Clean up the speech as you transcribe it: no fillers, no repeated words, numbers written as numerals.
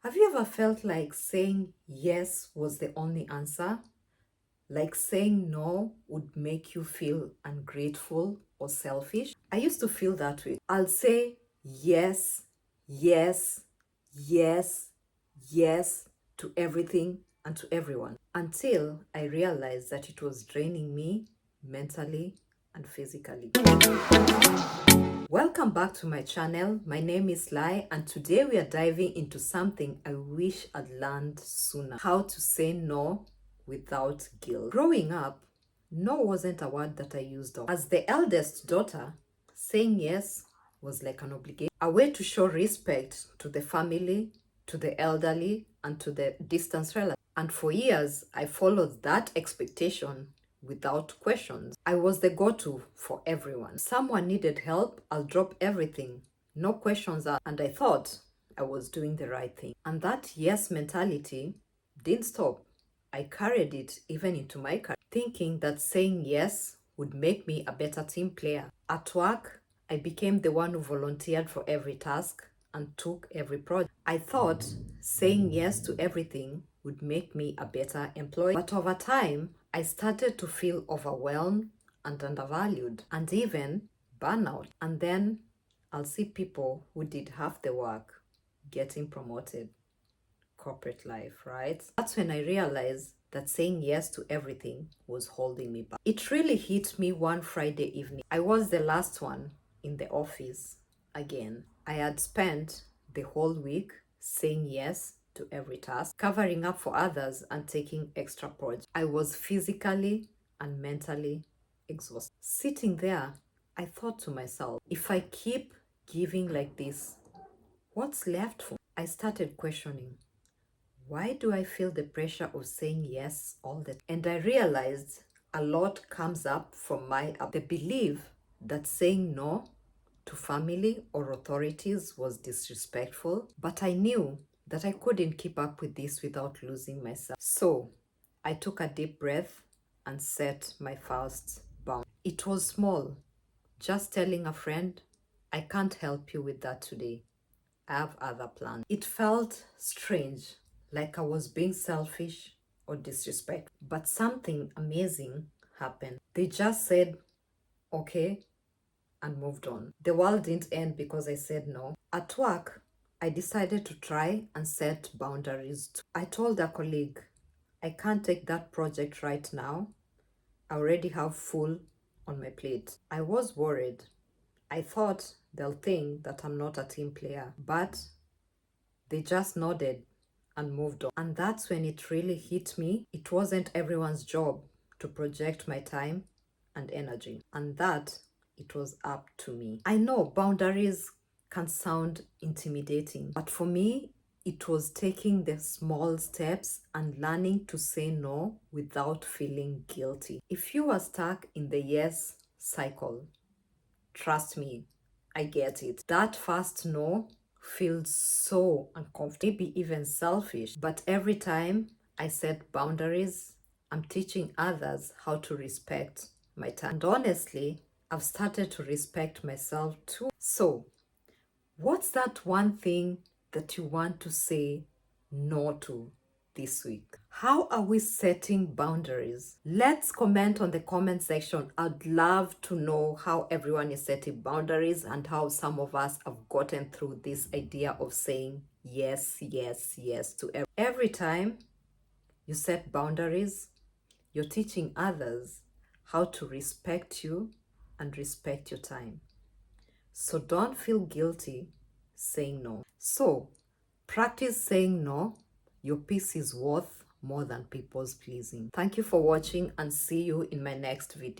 Have you ever felt like saying yes was the only answer? Like saying no would make you feel ungrateful or selfish? I used to feel that way. I'll say yes, yes, yes, yes to everything and to everyone until I realized that it was draining me mentally and physically. Welcome back to my channel. My name is Lai, and today we are diving into something I wish I'd learned sooner: how to say no without guilt. Growing up, no wasn't a word that I used often. As the eldest daughter, saying yes was like an obligation, a way to show respect to the family, to the elderly, and to the distant relatives. And for years, I followed that expectation without questions. I was the go-to for everyone. Someone needed help, I'll drop everything. No questions asked. And I thought I was doing the right thing. And that yes mentality didn't stop. I carried it even into my career, thinking that saying yes would make me a better team player. At work, I became the one who volunteered for every task and took every project. I thought saying yes to everything would make me a better employee. But over time, I started to feel overwhelmed and undervalued and even burnout. And then I'll see people who did half the work getting promoted. Corporate life, right? That's when I realized that saying yes to everything was holding me back. It really hit me one Friday evening. I was the last one in the office again. I had spent the whole week saying yes to every task, covering up for others, and taking extra projects. I was physically and mentally exhausted. Sitting there, I thought to myself, if I keep giving like this, what's left for me? I started questioning, why do I feel the pressure of saying yes all the time? And I realized a lot comes up from the belief that saying no to family or authorities was disrespectful, but I knew that I couldn't keep up with this without losing myself. So I took a deep breath and set my first boundary. It was small, just telling a friend, I can't help you with that today. I have other plans. It felt strange, like I was being selfish or disrespectful. But something amazing happened. They just said, okay, and moved on. The world didn't end because I said no. At work, I decided to try and set boundaries too. I told a colleague, I can't take that project right now. I already have full on my plate. I was worried. I thought they'll think that I'm not a team player, but they just nodded and moved on. And that's when it really hit me. It wasn't everyone's job to project my time and energy, and that it was up to me. I know boundaries can sound intimidating, but for me, it was taking the small steps and learning to say no without feeling guilty. If you are stuck in the yes cycle, trust me, I get it. That first no feels so uncomfortable, maybe even selfish. But every time I set boundaries, I'm teaching others how to respect my time. And honestly, I've started to respect myself too. So, what's that one thing that you want to say no to this week? How are we setting boundaries? Let's comment on the comment section. I'd love to know how everyone is setting boundaries and how some of us have gotten through this idea of saying yes, yes, yes to every time you set boundaries, you're teaching others how to respect you and respect your time. So don't feel guilty saying no. So practice saying no. Your peace is worth more than people's pleasing. Thank you for watching and see you in my next video.